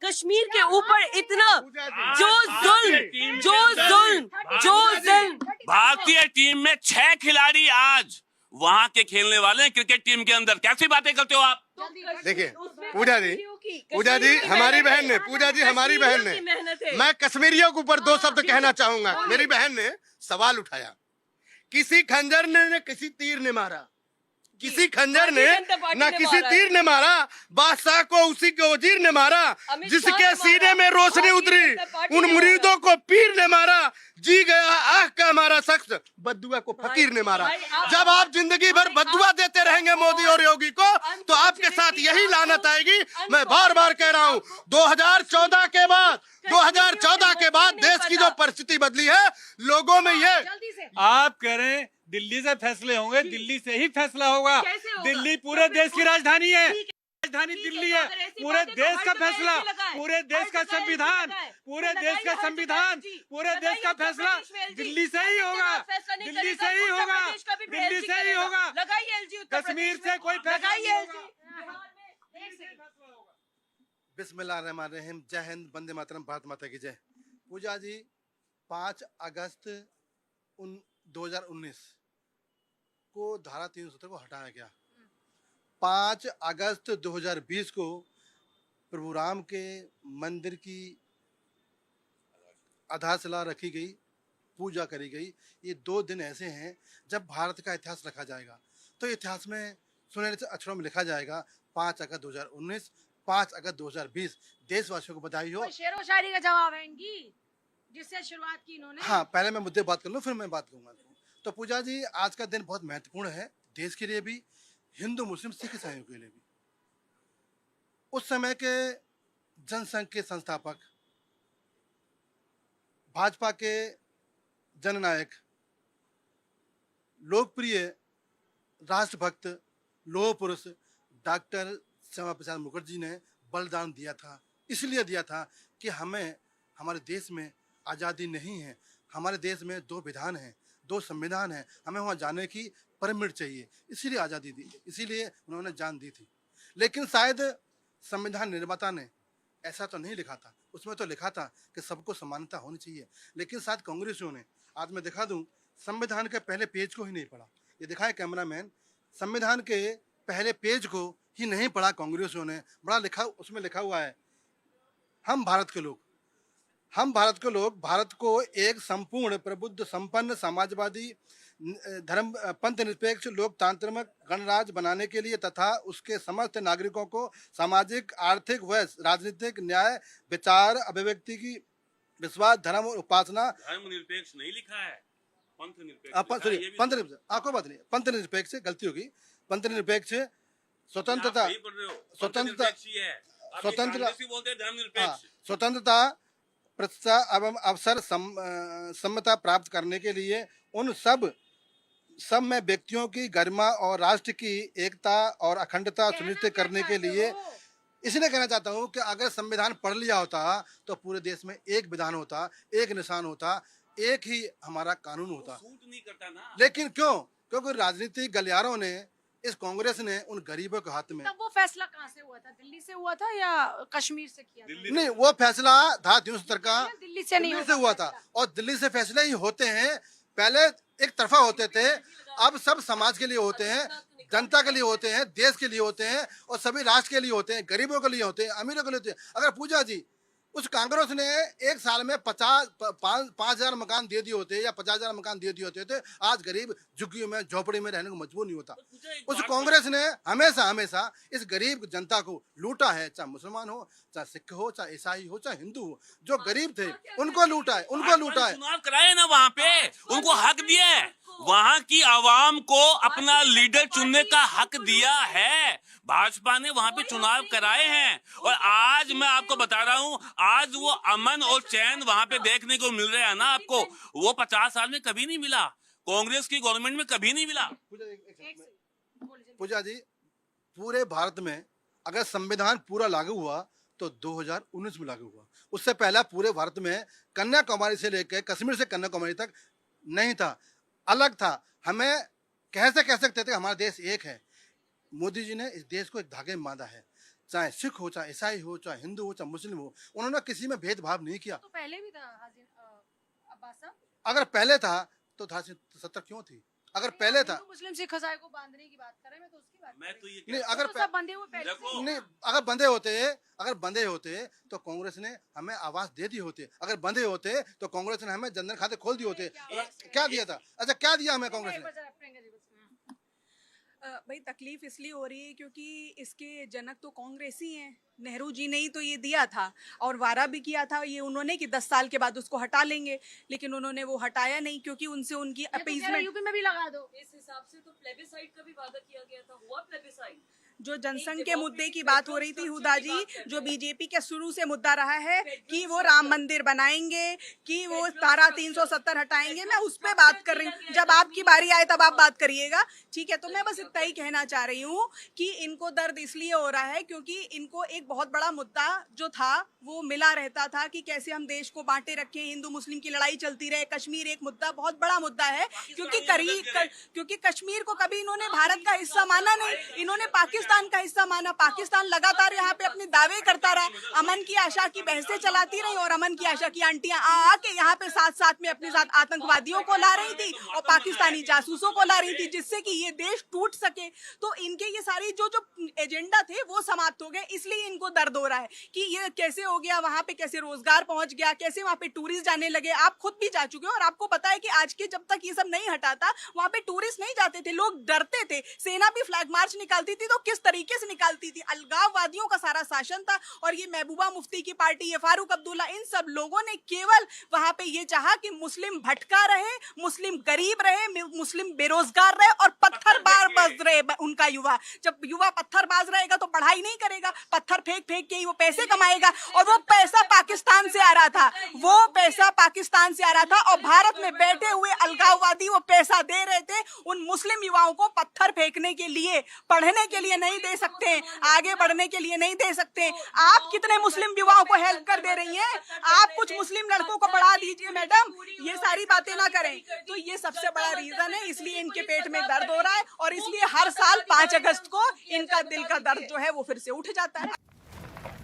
कश्मीर के ऊपर इतना जो जुल्म भारतीय टीम में 6 खिलाड़ी आज वहां के खेलने वाले हैं क्रिकेट टीम के अंदर। कैसी बातें करते हो आप? देखिए पूजा जी हमारी बहन ने, पूजा जी हमारी बहन ने, मैं कश्मीरियों के ऊपर 2 शब्द कहना चाहूंगा। मेरी बहन ने सवाल उठाया, किसी खंजर ने किसी तीर ने मारा, किसी खंजर ने ना किसी तीर ने मारा, बादशाह को उसी के वजीर ने मारा, जिसके सीने में रोशनी उतरी उन मुरीदों को पीर ने मारा, जी गया आह का हमारा शख्स बद्दुआ को फकीर ने मारा। जब आप जिंदगी भर बद्दुआ देते रहेंगे मोदी और योगी को, तो आपके साथ यही लानत आएगी। मैं बार बार कह रहा हूँ, 2014 के बाद देश की जो परिस्थिति बदली है, लोगों में ये आप कह रहे हैं दिल्ली से फैसले होंगे, दिल्ली से ही फैसला होगा। दिल्ली पूरे देश की राजधानी है, राजधानी दिल्ली है। पूरे देश का फैसला, पूरे देश का संविधान, पूरे देश का संविधान, पूरे देश का फैसला दिल्ली से ही होगा, दिल्ली से ही होगा, दिल्ली से ही होगा। कश्मीर से कोई फैसला नहीं होगा। बिस्मिल्लाहिर्रहमानिर्रहीम। जय हिंद, वंदे मातरम, भारत माता की जय। पूजा जी 5 अगस्त 2019 को धारा 370 को हटाया गया। 5 अगस्त 2020 को प्रभु राम के मंदिर की आधारशिला रखी गई, पूजा करी गई। ये 2 दिन ऐसे हैं जब भारत का इतिहास रखा जाएगा, तो इतिहास में सुनहरे अक्षरों में लिखा जाएगा 5 अगस्त 2019, 5 अगस्त 2020। देशवासियों को बधाई हो। शेरो शायरी का जवाब है इनकी, जिससे शुरुआत की इन्होंने। हाँ, पहले मैं मुद्दे बात कर लूँ, फिर मैं बात करूँगा। तो पूजा जी आज का दिन बहुत महत्वपूर्ण है, देश के लिए भी, हिंदू मुस्लिम सिख ईसाइयों के लिए भी। उस समय के जनसंघ के संस्थापक, भाजपा के जननायक, लोकप्रिय राष्ट्रभक्त, लौह पुरुष डॉक्टर श्यामा प्रसाद मुखर्जी ने बलिदान दिया था। इसलिए दिया था कि हमें, हमारे देश में आज़ादी नहीं है, हमारे देश में 2 विधान हैं, 2 संविधान हैं, हमें वहाँ जाने की परमिट चाहिए, इसीलिए आज़ादी दी, इसीलिए उन्होंने जान दी थी। लेकिन शायद संविधान निर्माता ने ऐसा तो नहीं लिखा था, उसमें तो लिखा था कि सबको समानता होनी चाहिए। लेकिन शायद कांग्रेसियों ने, आज मैं दिखा दूं, संविधान के पहले पेज को ही नहीं पढ़ा। ये दिखाए कैमरामैन, संविधान के पहले पेज को ही नहीं पढ़ा कांग्रेसियों ने। बड़ा लिखा, उसमें लिखा हुआ है, हम भारत के लोग, हम भारत के लोग भारत को एक संपूर्ण प्रबुद्ध संपन्न समाजवादी धर्म पंथ निरपेक्ष लोकतांत्रिक गणराज्य बनाने के लिए तथा उसके समस्त नागरिकों को सामाजिक, आर्थिक व राजनीतिक न्याय, विचार, अभिव्यक्ति की विश्वास, धर्म और उपासना। धर्म निरपेक्ष नहीं लिखा है, पंथ निरपेक्ष। पंथ निरपेक्ष, आपको बात नहीं, पंथ निरपेक्ष, गलती होगी, पंथ निरपेक्ष, स्वतंत्रता, स्वतंत्रता, स्वतंत्रता, प्रतिष्ठा एवं अवसर समता प्राप्त करने के लिए उन सब में व्यक्तियों की गरिमा और राष्ट्र की एकता और अखंडता सुनिश्चित करने के लिए। इसलिए कहना चाहता हूँ कि अगर संविधान पढ़ लिया होता तो पूरे देश में एक विधान होता, एक निशान होता, एक ही हमारा कानून होता। सूट नहीं करता ना। लेकिन क्यों? क्योंकि राजनीतिक गलियारों ने, इस कांग्रेस ने उन गरीबों के हाथ में। तब वो फैसला कहाँ से हुआ था? दिल्ली से हुआ था या कश्मीर से किया था? नहीं, वो फैसला धारा 370 का दिल्ली से नहीं हुआ था। और दिल्ली से फैसले ही होते हैं, पहले एक तरफा होते थे, अब सब समाज के लिए होते हैं, जनता के लिए होते हैं, देश के लिए होते हैं, और सभी राष्ट्र के लिए होते हैं, गरीबों के लिए होते हैं, अमीरों के लिए होते हैं। अगर पूजा जी उस कांग्रेस ने एक साल में 5,000 मकान दे दिए होते या 50,000 मकान दे दिए होते थे, आज गरीब झुग्गियों में, झोपड़ी में रहने को मजबूर नहीं होता। उस कांग्रेस ने हमेशा इस गरीब जनता को लूटा है, चाहे मुसलमान हो, चाहे सिख हो, चाहे ईसाई हो, चाहे हिंदू हो। जो गरीब थे उनको लूटा है, उनको लूटा है। चुनाव कराए ना वहाँ पे, उनको हक दिया है, वहाँ की आवाम को अपना लीडर चुनने का हक दिया है। भाजपा ने वहाँ पे चुनाव कराए हैं, और आज मैं आपको बता रहा हूँ, आज वो अमन और चैन वहाँ पे देखने को मिल रहा है ना आपको, वो 50 साल में कभी नहीं मिला, कांग्रेस की गवर्नमेंट में कभी नहीं मिला। पूजा जी, पूरे भारत में अगर संविधान पूरा लागू हुआ तो 2019 में लागू हुआ। उससे पहला पूरे भारत में कन्याकुमारी से लेकर कश्मीर से कन्याकुमारी तक नहीं था, अलग था। हमें कैसे कह सकते थे हमारा देश एक है? मोदी जी ने इस देश को एक धागे में बांधा है। चाहे सिख हो, चाहे ईसाई हो, चाहे हिंदू हो, चाहे मुस्लिम हो, उन्होंने किसी में भेदभाव नहीं किया। तो पहले भी था अब्बास साहब। अगर पहले था तो 1970 क्यों थी? अगर पहले था, मुस्लिम सिख ईसाई को बांधने की बात कर रहे हैं, मैं तो उसकी बात मैं तो ये नहीं, कहता अगर तो सब बंधे हुए पहले देखो, से। नहीं, अगर बंधे होते तो कांग्रेस ने हमें आवाज दे दी होती। अगर बंधे होते तो कांग्रेस ने हमें जनधन खाते खोल दिए होते। क्या दिया था? अच्छा, क्या दिया हमें कांग्रेस ने? भाई तकलीफ इसलिए हो रही है क्योंकि इसके जनक तो कांग्रेस ही हैं। नेहरू जी ने ही तो ये दिया था और वादा भी किया था ये उन्होंने कि 10 साल के बाद उसको हटा लेंगे, लेकिन उन्होंने वो हटाया नहीं क्योंकि उनसे उनकी अपीजमेंट। यूपी में भी लगा दो। इस हिसाब से तो प्लेबिसाइड का भी वादा किया गया था, हुआ प्लेबिसाइड? जो जनसंघ के मुद्दे की बात हो रही थी हुदा जी, जो बीजेपी के शुरू से मुद्दा रहा है कि वो राम मंदिर बनाएंगे, कि वो धारा 370 हटाएंगे, मैं उस पर बात कर रही हूँ। जब आपकी बारी आए तब आप बात करिएगा, ठीक है? तो मैं बस इतना ही कहना चाह रही हूँ कि इनको दर्द इसलिए हो रहा है क्योंकि इनको एक बहुत बड़ा मुद्दा जो था वो मिला रहता था कि कैसे हम देश को बांटे रखें, हिंदू मुस्लिम की लड़ाई चलती रहे। कश्मीर एक मुद्दा, बहुत बड़ा मुद्दा है क्योंकि कश्मीर को कभी इन्होंने भारत का हिस्सा माना नहीं, इन्होंने पाकिस्तान का हिस्सा माना। पाकिस्तान लगातार यहाँ पे अपने दावे करता रहा, अमन की आशा की बहसें चलाती रही और अमन की आशा की आंटियां आके यहाँ पे साथ साथ में अपने साथ आतंकवादियों को ला रही थी और पाकिस्तानी जासूसों को ला रही थी जिससे कि ये देश टूट सके। तो इनके ये सारी जो एजेंडा थे वो समाप्त हो गए, इसलिए इनको दर्द हो रहा है कि ये कैसे हो गया, वहां पे कैसे रोजगार पहुंच गया, कैसे वहां पे टूरिस्ट जाने लगे। आप खुद भी जा चुके हो और आपको पता है कि आज के जब तक ये सब नहीं हटाता वहां पे टूरिस्ट नहीं जाते थे, लोग डरते थे। सेना भी फ्लैग मार्च निकालती थी तो किस तरीके से निकालती थी, अलगाववादियों का सारा शासन था। और ये महबूबा मुफ्ती की पार्टी, ये फारूक अब्दुल्ला, इन सब लोगों ने केवल वहां पे ये चाहा कि मुस्लिम भटका रहे, मुस्लिम गरीब रहे, मुस्लिम बेरोजगार रहे और पत्थरबाज रहे उनका युवा। जब युवा पत्थरबाज रहेगा तो पढ़ाई नहीं करेगा, पत्थर फेंक फेंक के ही वो पैसे कमाएगा और वो पैसा पाकिस्तान से आ रहा था, वो पैसा पाकिस्तान से आ रहा था और भारत में बैठे हुए अलगाववादी वो पैसा दे रहे थे उन मुस्लिम युवाओं को पत्थर फेंकने के लिए, पढ़ने के लिए नहीं दे सकते, आगे बढ़ने के लिए नहीं दे सकते। आप कितने मुस्लिम युवाओं को हेल्प कर दे रही हैं? आप कुछ मुस्लिम लड़कों को पढ़ा दीजिए मैडम, ये सारी बातें ना करें। तो ये सबसे बड़ा रीजन है, इसलिए इनके पेट में दर्द हो रहा है और इसलिए हर साल 5 अगस्त को इनका दिल का दर्द जो है वो फिर से उठ जाता है।